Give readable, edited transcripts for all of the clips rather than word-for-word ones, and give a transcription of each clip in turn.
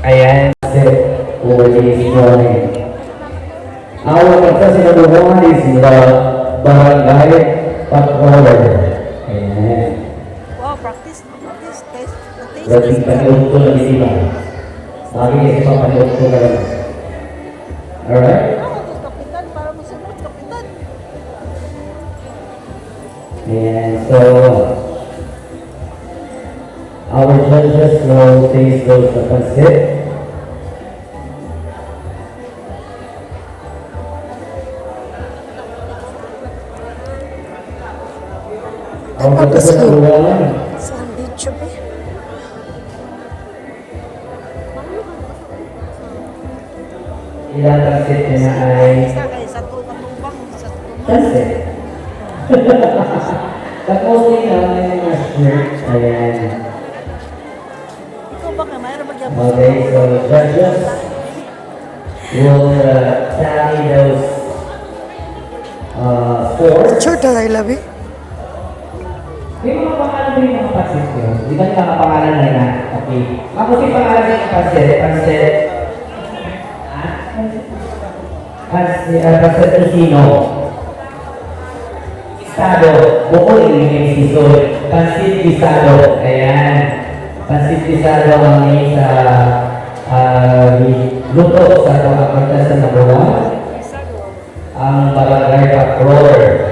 Ayan, set for this morning. Our contestant number one is the Barangay Patroller. Ayan. Wow, practice, taste. Berarti panood ko lang yung iba. Sabi kasi papanood ko lang. Alright? Kapitan, para masunod, kapitan. And so, our judges will taste those pancit. Our contestant number one. Sandwich ba? Ilang pancit niya ay Isa kayo sa tumbang, sa tumbang. pancit. Tapos nila may mga shirt. Ayan. Ikaw ba nga, mayroon magyabos? Okay, so judges will tally those scores. Short na I love you. May mga pangalan din yung mga pancit yun. Di ba yung mga pangalan na yan? Okay. Ako si pangalan din yung pancit. Pancit. Pancit Tocino. Pisado. Bukol yung sisod. Pancit Pisado. Ayan. Pancit Pisado ang may sa luto sa mga contestant number one. Ang Barangay Patroller.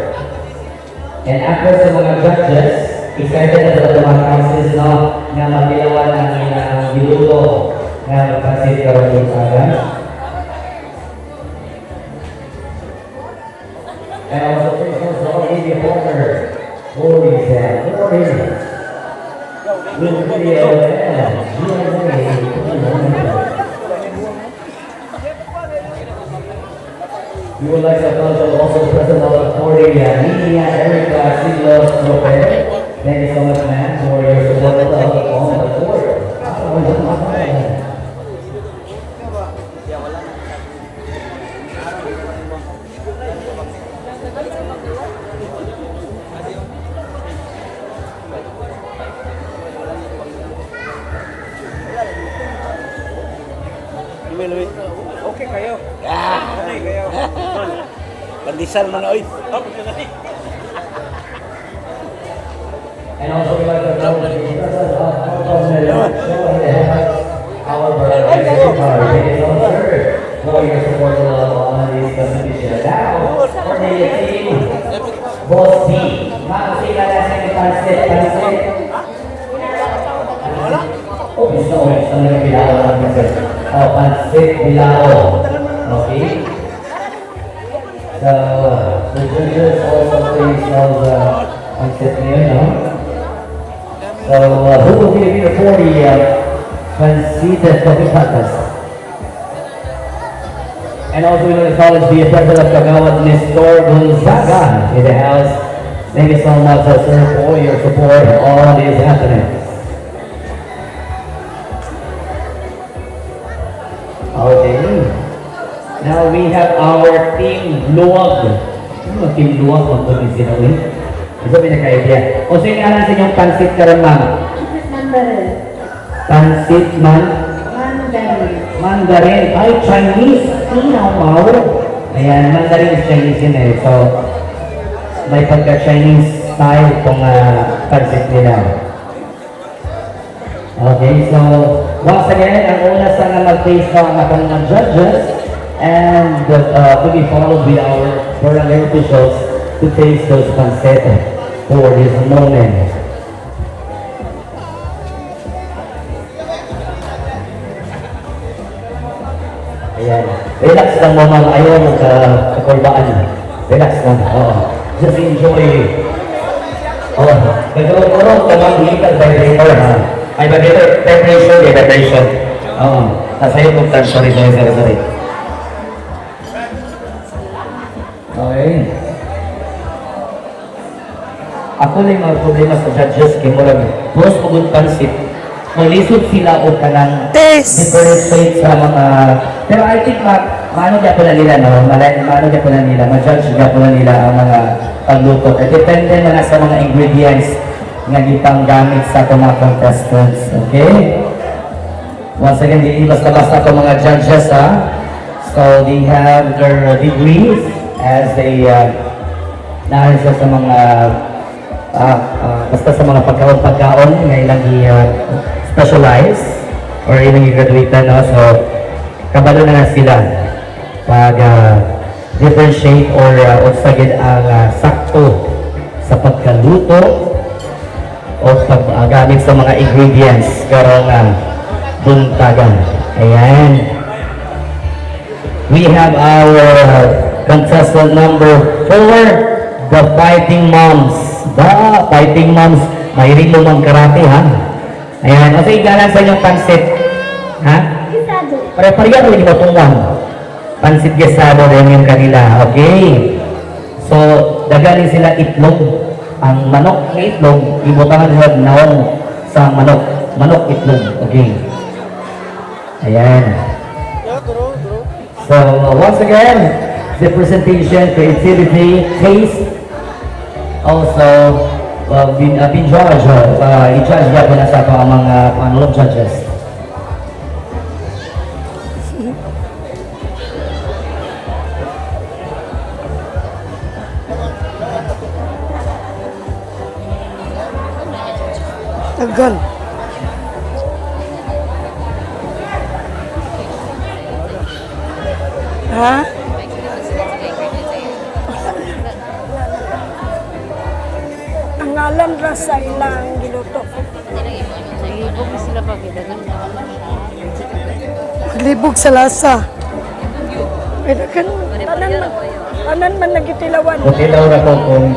And after sa mga judges, excited na sa mga councils no, na magdilawan ang ilang biluto na pancit karong sagan. And also thankful to all media partners, Boris and Boris. With video and we would like to acknowledge also the president of the authority, Nina Erica Siglos Lopez. Thank you so much, man, for your support of the board. Okay kayo. Okay kayo. Pandesal man oy. And also we'd like to acknowledge the president of our brother, thank you so much, sir, for your support on this competition. Now, for the team, Boss B, makasila na sa yung pancit. Oh, gusto ko yung mga bilao ng pancit. Oh, pancit bilao. Okay? So, the judges also place those pancit niyo, no? So, who will be here for the pancit at Copipatas? And also we want to acknowledge the president of Kagawad, Nestor Gonzaga, in the house. Thank you so much, sir, for your support on this happening. Okay. Now we have our Team Luwag. Ano Team Luwag? Magpapin sila ulit. Ito pinaka-idea. O sino nga lang sa inyong pansit karon, ma'am? Pansit Mandarin. Ay, Chinese. Tinaw, wow. Ayan, Mandarin is Chinese yun eh. So, may pagka-Chinese style kung pansit nila. Okay, so once again, ang una sana mag-face ko ang atong mga judges and to be followed with our barangay officials to taste those pancit for this moment. Ayan. Relax lang mo mga ayaw magkakulbaan. Relax lang. Just enjoy. Nagkaroon ka mga vehicle vibrator ha. Ay, vibration. Oo. Nasa'yo kung time. Sorry. Okay. Ako lang mga problema sa judges kay mo lang. Puros pagod pansit. Malisod sila o kanang differentiate sa mga... Pero I think maano dyan po na nila, no? Maano dyan po na nila, ma-judge dyan po na nila ang mga pagluto. Depende na sa mga ingredients nga ipang gamit sa itong mga contestants. Okay? Once again, hindi basta-basta itong mga judges, ha? So, they have their degrees as they naayon sa mga basta sa mga pagkaon-pagkaon nga ilang i-specialize or ilang i-graduate no? So, kabalo na sila pag differentiate or ugsagid ang sakto sa pagkaluto o paggamit sa mga ingredients karong buntagan. Ayan. We have our contestant number 4, the Fighting Moms. The Fighting Moms, mahilig mo mang karate, ha? Ayan, kasi igalan sa inyong pansit. Ha? Pare-pareha ko yung matungwan. Pansit gesado rin yung kanila, okay? So, dagaling sila itlog. Ang manok na itlog, ibutangan nila naon sa manok. Manok itlog, okay? Ayan. So, once again, the presentation, creativity, taste, also been judged, i-judge niya po na sa mga panulong judges. Tagal. Ha? Ang alam ra sa ilang giluto. Libog sila pa kita. Maglibog sa lasa. Pwede kan tanan man nagitilawan. Okay daw na po kung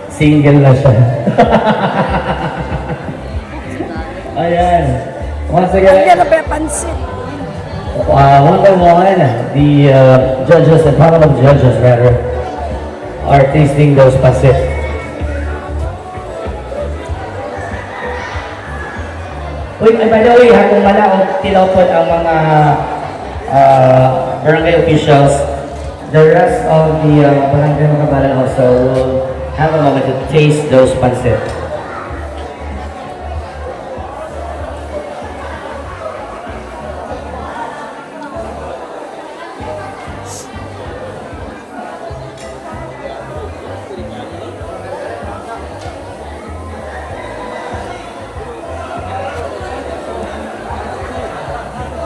single na siya. Ayan. Once Ang again, na ba pansit? one by one, the judges, the panel of judges rather, are tasting those pasit. Uy, by the way, kung malaong tinawpod ang mga barangay officials, the rest of the barangay mga kabalan also will have a moment to taste those pancit.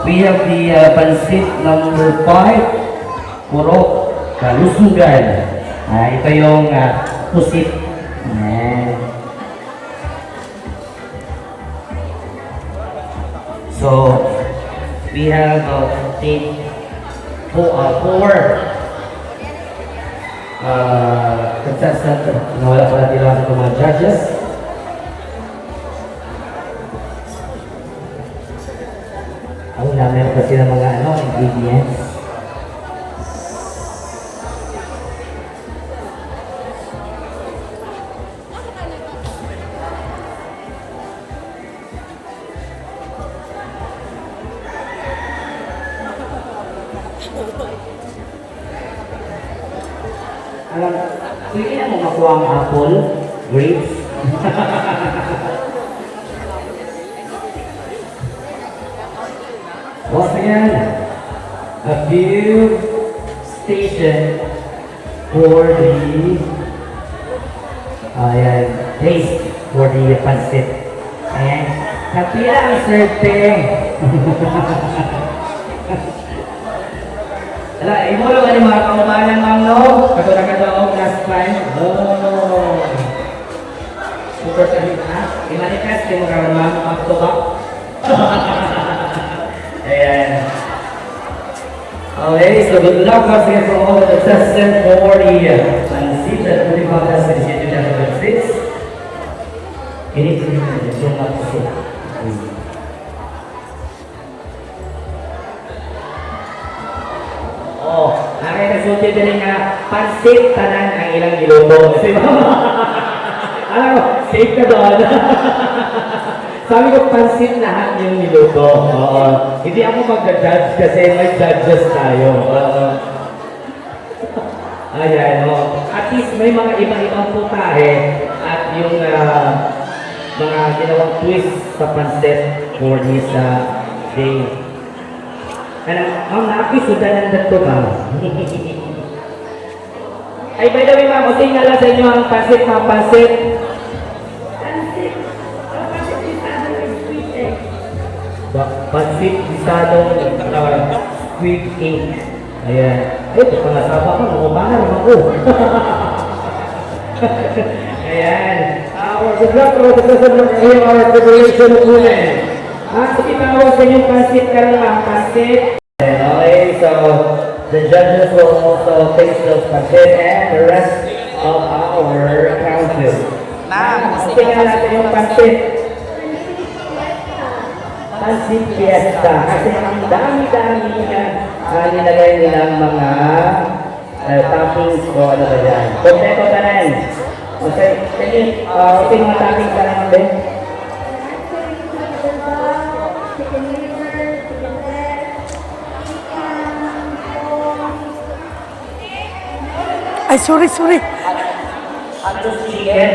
We have the pansit number 5, Purok Kalusugan. Ito yung pusit. Ayan. So, we have four contestants. Nawala pala tila sa mga judges. Ang namin kasi ng mga ingredients. Alam, pwede na mo makuha ang apple, grapes. Once again, a few station for the taste for the pancit. Ayan. Kapila ang surte. Ala, imo lang ang mga kaumanan, ma'am, no? Katulad ka daw last time. Oh. Super sahid, ha? Imanikas, di mo karoon, ma'am, pag-tubak. Ayan. Okay, so good luck once again for all the contestants for the pancit that will be contested in 2006. Ini yung pancit. Oh, nakay kasulti din nga pansit tanan ang ilang giluto. Alam mo, safe ka doon. Sabi ko, pansit lahat yung niluto. Hindi ako mag-judge kasi may judges tayo. Ayan, at least may mga iba-ibang putahe at yung mga ginawang twist sa pansit for this Day. Ma'am, nakapisudanan na ito, ma'am. Ay, by the way, ma'am, okay nga lang sa inyo ang pansit, ma'am, pansit. Pansit, bisadong, squid cake. Ayan. Ay, ito pangasama ko, nakumahan ako. Ayan. Good luck for the customer here, our preparation of women. Sige, tawag sa inyong pansit ka lang, ma'am, pansit. Okay, so the judges will also taste those pansit and the rest of our council. Ma'am, tingnan natin yung pansit. Pansit Fiesta. Kasi ang dami-dami nilagay nilang mga toppings o ano ba yan. Kompleto ka na yan. Okay, mga toppings ka naman din. Ay, sorry. At chicken,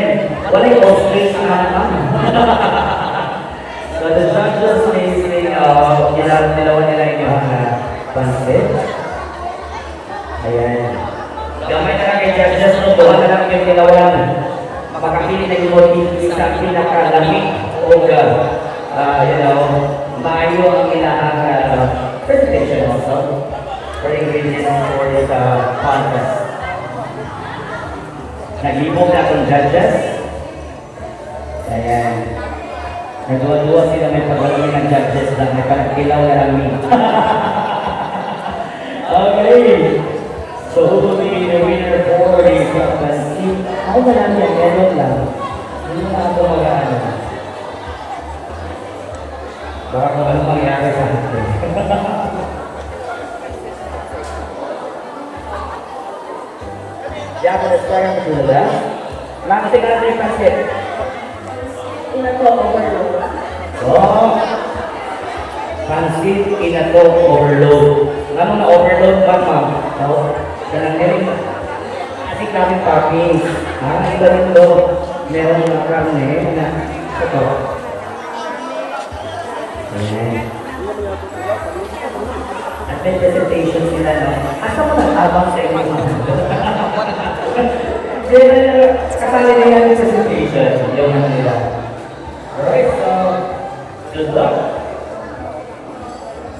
wala yung ostrich na naman. So the judges may nilawan nila yung pansit. Ayan. Gamay na lang yung judges, no? Gawa na lang yung nilawan. Makakapili na yung isang pinakalamig o maayo ang ilahang presentation also for ingredients for this contest. Nag-ibog na akong judges. Ayan. Nagduwa-duwa sila may paglalami ng judges lang. May panagkilaw na lang me. Okay. So, who will be the winner for the pansit? Ako ba namin yan? Meron lang. Hindi na ako mag-ano. Baka kung ano mangyari sa akin. Diyan mo na-score ang matulala. Makasig ka natin yung pansit. Inatok overload. Oh! Pansit, inatok overload. Ano na overload ba, ma'am? So, ganang rin. Asik namin toppings. Iba rin ito. Meron mga karne na ito. Ayan. At may presentation sila, no? Asa mo nag-abang sa inyo? Kasali na yan yung presentation. Yung ano nila. Alright, so, good luck.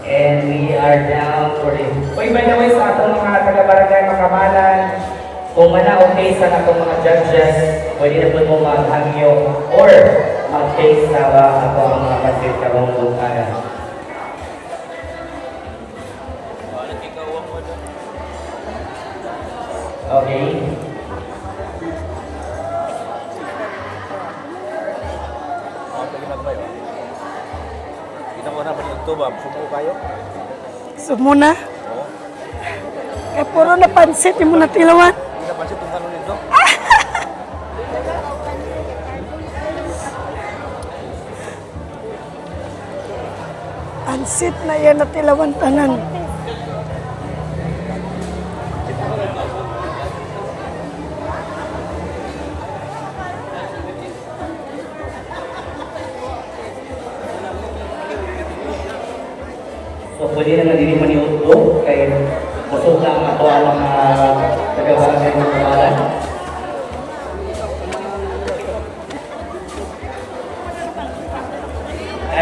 And we are down for the... Uy, by the way, sa atong mga taga-barangay Makamalan, kung mana okay sa atong mga judges, pwede na po mo maghangyo or mag-taste sa ako ang mga pansit karong bukana. Okay. Kita mo na ba ito ba? Sumo kayo? Sumuna. Kaya puro na pansit yung muna tilawan. Hindi na pansit itong tanong nito? Pansit na yan na tilawan tanan. So, pwede na naging maniuto kay busog na ang ato ang mga taga-barangay ng Kamalan.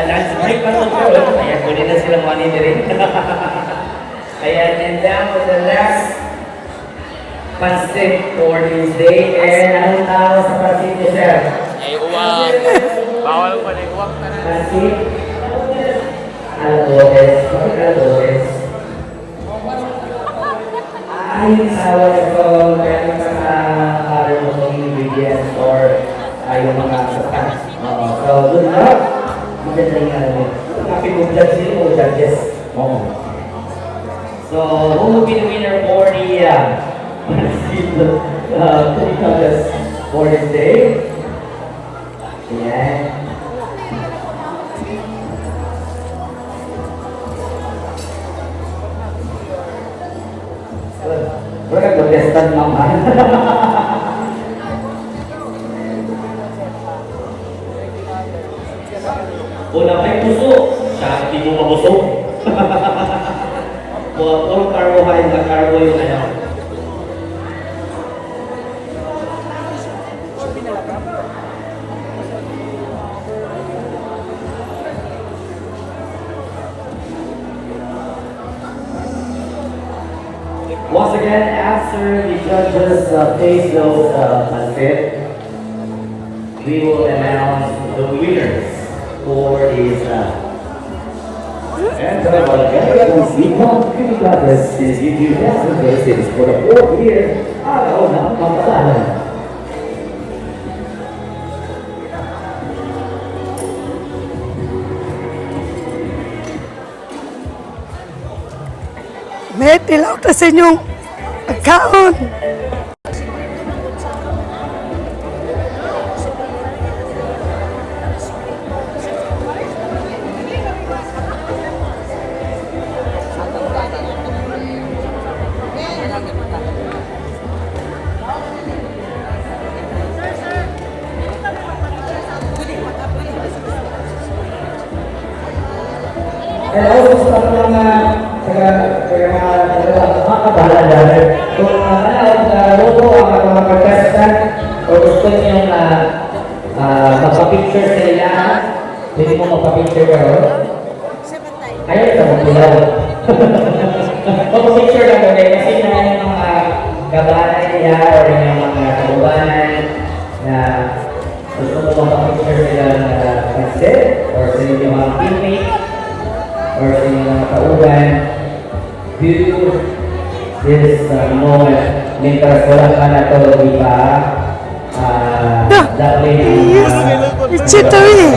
Lunch break pa ito pero ayan, pwede na silang money rin. Ayan, and down to the last pansit for this day. And anong tao sa pansit niyo, sir? Ay, uwang. Bawal ko na uwang. Pansit? Alores. Bakit alores? Yung tawag ito, meron ka na other mga ingredients or yung mga satas. So, good luck. Maganda yung ano. Happy kong judge nila o judges. So, who will be the winner for the contest for this day? Ayan. Wala ka contestant, mama. Una may puso, Shopee di mo mabusog. Puro carbohydrate na carbo yung ano. Once again, after the judges taste those unfit, we will announce the winners for this. And Goddess is YouTube National Basis for the 4th year. Araw ng Pagpalaran. May tilaw ta sa inyong pagkaon. And also sa mga kabahala dyan, kung logo ang mga contestant o gusto niyong magpa-picture sa ila, pwede mo magpa-picture karon. Ayaw ka magpilaw. Magpa-picture lang ko kasi na yung mga kabahala niya o yung mga kabubanan na gusto mo magpa-picture sila na concert or sa inyong mga teammate or sa inyong mga kauban, do this moment. Mientras wala ka na to, di ba? Yes, it's ito eh.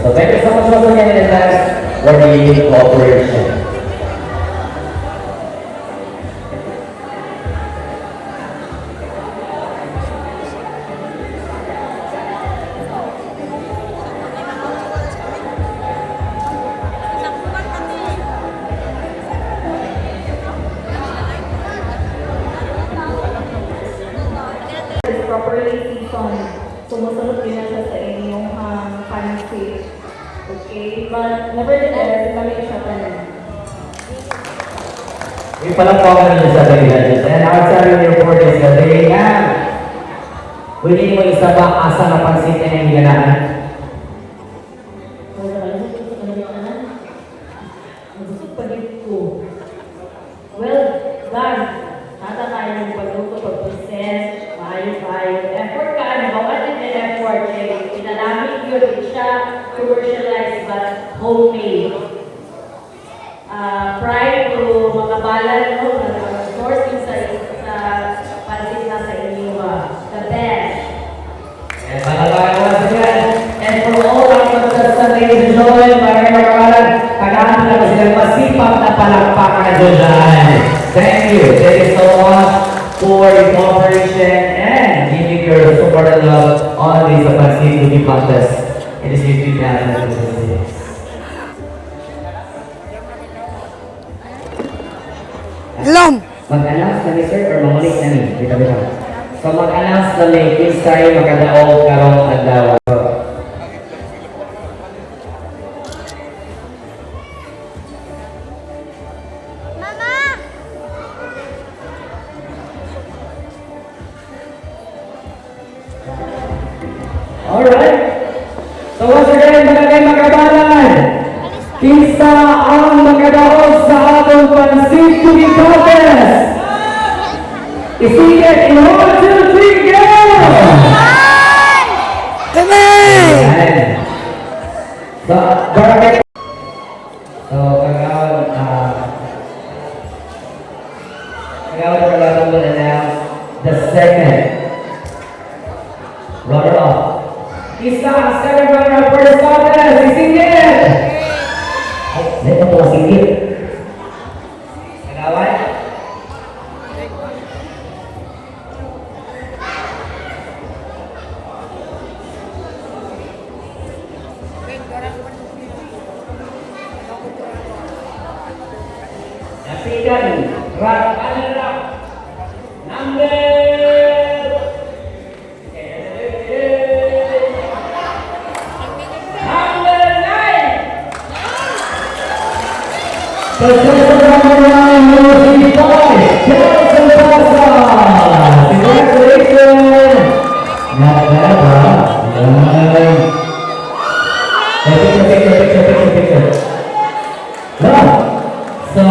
So thank you so much once again in advance for the cooperation. Properly seasoned. Sumusunod din na siya sa inyong pancake. Okay? But nevertheless, mali siya tanan. Yung palang po ako ninyo sa Bangladesh. And our salary report is that they have. Pwede mo isa ba asa na pansit na yung higanaan? Well, God, tata tayo ng pagluto, pag-process, maayos-ayos. Effort ka, nagawa din ng effort. Pinadamit yun, hindi siya commercialized but homemade. Prior to mga balan mo, sourcing sa pansit na sa inyo, the best. ladies and gentlemen, maraming magkawalan. Kailangan na ko silang masipag na palakpakan na dyan. Thank you so much for your cooperation and giving your support and love on this Pansit Beauty Contest. It is your 2026. Lom. Mag-announce na ni sir or mamulik na ni? Bita-bita. So mag-announce na ni Kinsay magkadaog karong adlaw. Alright. So once again, magkabalan. Kinsa ang magkadaog sa atong Pansit Beauty Contest? Isigat in 1, 2, 3, go! Ayan. So, barangay. So, kagawad will announce the second runner-up. Isa ang second runner-up for this contest. Isingit! Ay, dito po singit. Kagawad? Napikan, runner-up. So,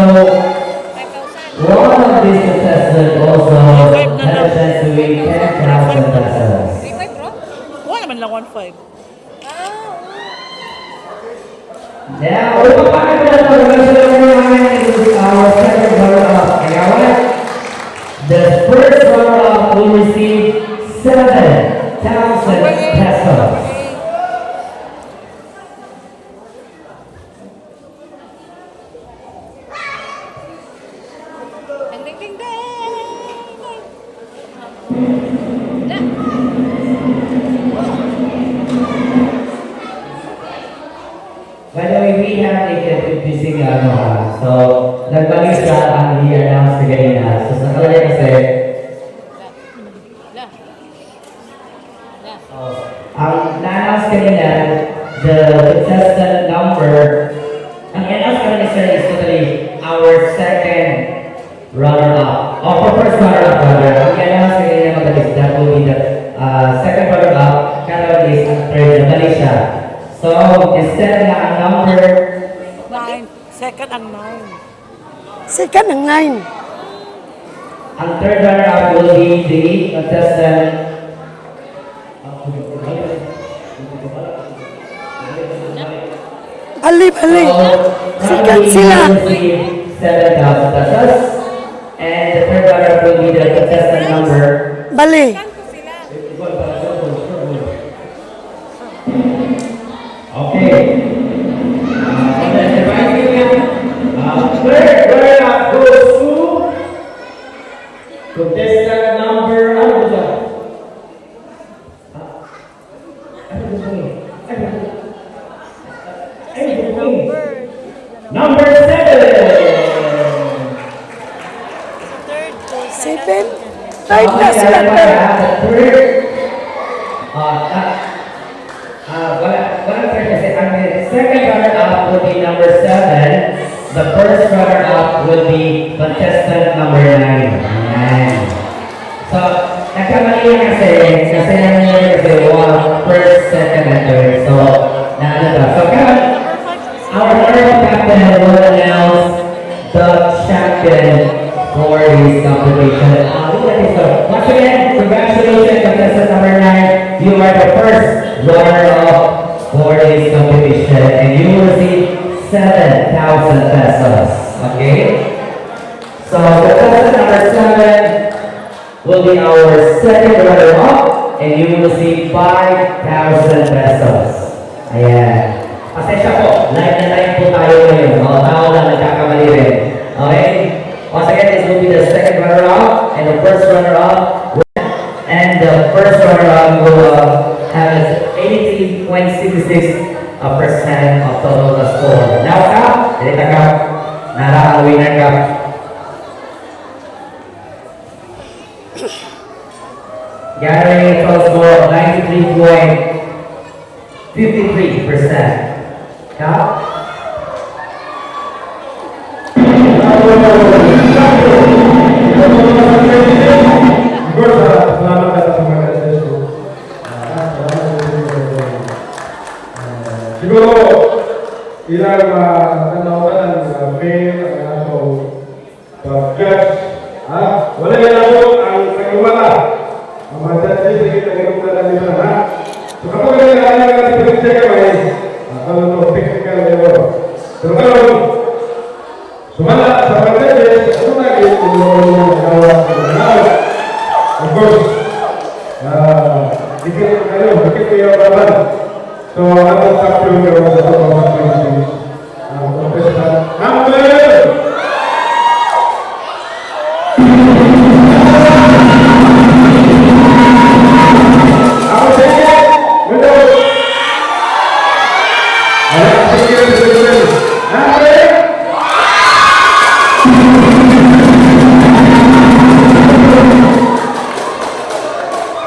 one of these contestants also had a chance to win 10,000 pesos. Wala naman lang 1.5. Now, we're back to our second runner-up. Kagawan, the first runner-up will receive 7,000 pesos. Ding, ding, ding, ding. By the way, we have a confusing so nagbalik siya ang i-announce na ganyan. So sa kalagay kasi, ang na-announce kanina, the contestant number, ang i-announce kanina sir is totally our second runner-up. Or for first runner-up rather. Ang i-announce kanina magalis, that will be the second runner-up, karoon is ang third na balik siya. So, instead na ang number 9. Second ang 9. Second ang 9. ang third runner-up will be the contestant. Bali. Sikat sila. 7,000 pesos. And the third runner-up will be the contestant number. Bali. Okay. Third runner-up goes to contestant number. Ano ba siya? Number 7. 7. Third na sila. Second runner-up will be number 7. The first runner-up will be contestant number 9. Ayan. So, nagkamali yan kasi nangyayari kasi first, second, and third. So, naano ba? So, our runner-up captain will announce the champion for this competition. So, once again, congratulations, contestant number 9. You are the first runner-up for this competition, and you will receive 7,000 pesos. Okay? So, contestant number 7 will be our second runner-up, and you will receive 5,000 pesos. Ayan. Pasensya po, live na live po tayo ngayon. O, tao lang nagkakamali rin. Okay? Once again, this will be the second runner-up and the first runner-up. And the first runner-up will have 83.66% of total score. Now, Kap, dito Kap, nara ang winner Kap. Gary total score of 93.53%. Kap? Selamat datang sa mga sesyo. Siguro, ilang tanawagan ng mayor ang ato pag-judge. Wala yan ako ang tagawala. Ang mga judges ay tagawala nila na. So kapag nagkakaroon ng pag-check ay technical level. Pero karon, sumala sa mga judges, ano na yung of course, dikit kayo laban. So, anong champion kayo sa mga Philippines? Professional. Hamlet! Ako sa inyo! Window! Wala sa inyo! Hamlet!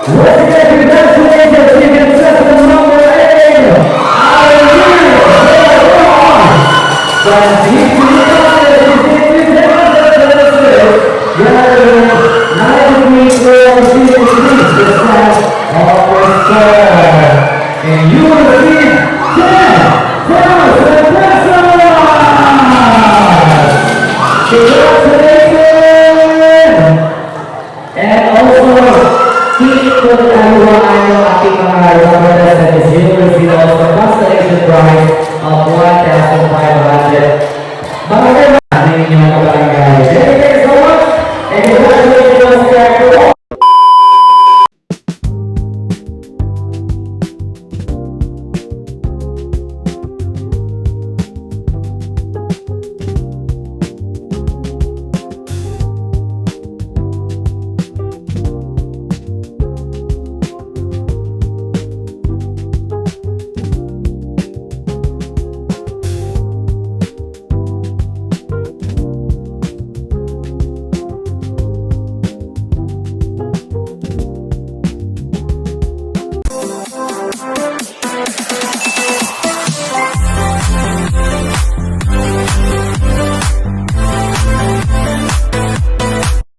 Once again, congratulations, you can set the number 8. And you will receive 10,000 pesos!